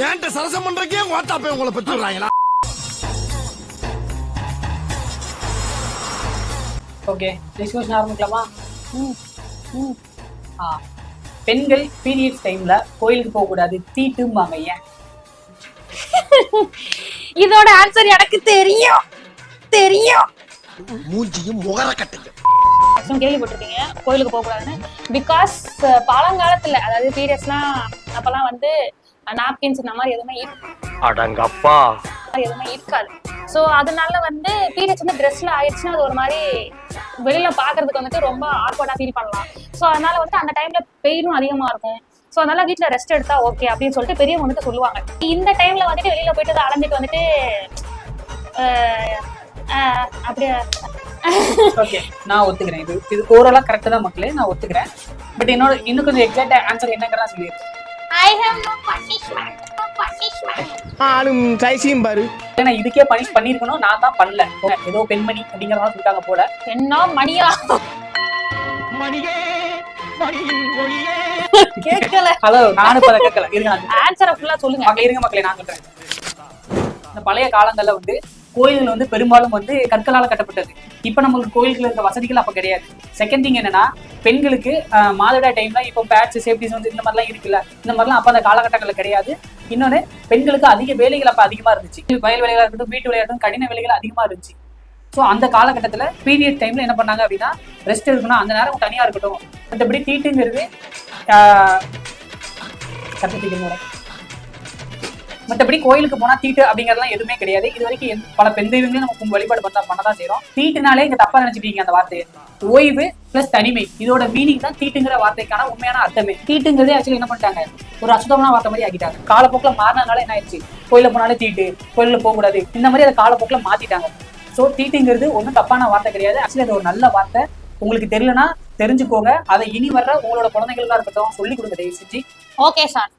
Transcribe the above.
ஏன்ட்ட சரசம் பண்றக்கே ஓட்டாப்பே உங்களை பெற்றுறாங்களா? ஓகே, டிஸ்கஷன் ஆரம்பிக்கலாமா? பெண்கள் பீரியட்ஸ் டைம்ல கோயிலுக்கு போக கூடாது, தீட்டும்பாங்க. ஏன்? இதோட ஆன்சர் எனக்கு தெரியும். மூஞ்சியும் முகர கட்டுங்க. கேள்விப்பட்டிருக்கீங்க கோயிலுக்கு போக கூடாதுன்னு. பிகாஸ் பழங்காலத்துல, அதாவது பீரியட்ஸ்லாம் அப்பெல்லாம் வந்து நாப்கின்ஸ் இந்த மாதிரி எதுவுமே இருக்காது. ஸோ அதனால வந்து பீரியட்ஸ் வந்து ட்ரெஸ்ல ஆயிடுச்சுன்னா அது ஒரு மாதிரி வெளியில பாக்குறதுக்கு வந்துட்டு ரொம்ப ஆக்வர்டா ஃபீல் பண்ணலாம். ஸோ அதனால வந்து அந்த டைம்ல பெயினும் அதிகமா இருக்கும். ஸோ அதனால வீட்டுல ரெஸ்ட் எடுத்தா ஓகே அப்படின்னு சொல்லிட்டு பெரியவங்க வந்துட்டு சொல்லுவாங்க. இந்த டைம்ல வந்துட்டு வெளியில போயிட்டு அலைஞ்சிட்டு வந்துட்டு அப்படியே ஓகே, நான் ஒத்துக்கிறேன். இது ஓவராலா கரெக்ட் தான் மக்களே, நான் ஒத்துக்கிறேன். பட் என்னோட இன்னும் கொஞ்சம் எக்ஸாக்ட் ஆன்சர் என்னங்கிறதா சொல்லியிருக்கேன். I have no punishment. ஆளும் சைஸையும் பாரு. ஏன்னா இதுக்கே பனிஷ் பண்ணிருக்கணும், நான் தான் பண்ணல. ஏதோ பெண்மணி அப்படிங்கறத சொல்லிட்டாங்க போல. என்ன மணியா? கேட்கல. ஹலோ, நானும் பல கேட்கல. இருங்க, ஆன்சரை ஃபுல்லா சொல்லுங்க. மக்களே இருங்க மக்களே, நான் சொல்றேன். இந்த பழைய காலங்கள்ல வந்து கோயில்கள் வந்து பெரும்பாலும் வந்து கற்களால கட்டப்பட்டது. இப்ப நம்மளுக்கு கோயில்கள் இருக்க வசதிகள் அப்ப கிடையாது. செகண்ட் திங் என்னன்னா, பெண்களுக்கு மாதவிடா டைம்ல இப்போ பேட்ச் சேஃப்டிஸ் வந்து இந்த மாதிரிலாம் இருக்குல்ல, இந்த மாதிரிலாம் அப்ப அந்த காலகட்டங்கள்ல கிடையாது. இன்னொன்னு, பெண்களுக்கு அதிக வேலைகள் அப்ப அதிகமா இருந்துச்சு. வயல் வேலைகளா இருக்கட்டும், வீட்டு வேலையா இருக்கட்டும், கடின வேலைகள் அதிகமா இருந்துச்சு. ஸோ அந்த காலகட்டத்துல பீரியட் டைம்ல என்ன பண்ணாங்க அப்படின்னா, ரெஸ்ட் இருக்கணும், அந்த நேரம் தனியா இருக்கட்டும். மற்றபடி தீட்டுங்கிறது மற்றபடி கோயிலுக்கு போனா தீட்டு அப்படிங்கறதுலாம் எதுவுமே கிடையாது. இது வரைக்கும் பல பெண் தெய்வங்களையும் நம்ம வழிபாடு பண்ணதான் செய்யறோம். தீட்டுனாலே இங்க தப்பா நினைச்சிட்டீங்க அந்த வார்த்தையை. ஓய்வு பிளஸ் தனிமை, இதோட மீனிங் தான் தீட்டுங்கிற வார்த்தைக்கான உண்மையான அர்த்தமே. தீட்டுங்கிறதே ஆக்சுவலி என்ன பண்ணிட்டாங்க, ஒரு அசுத்தமான வார்த்தை மாதிரி ஆக்கிட்டாங்க. காலப்போக்கில் மாறினால என்ன ஆயிடுச்சு, கோயில போனாலே தீட்டு, கோயில போக கூடாது, இந்த மாதிரி அதை காலப்போக்கில் மாத்திட்டாங்க. ஸோ தீட்டுங்கிறது ஒன்றும் தப்பான வார்த்தை கிடையாது. ஆக்சுவலி அது ஒரு நல்ல வார்த்தை. உங்களுக்கு தெரியலன்னா தெரிஞ்சுக்கோங்க. அதை இனி வர்ற உங்களோட குழந்தைகளுக்கா இருக்கட்டும் சொல்லி கொடுங்க தயவு செஞ்சு. Okay sir.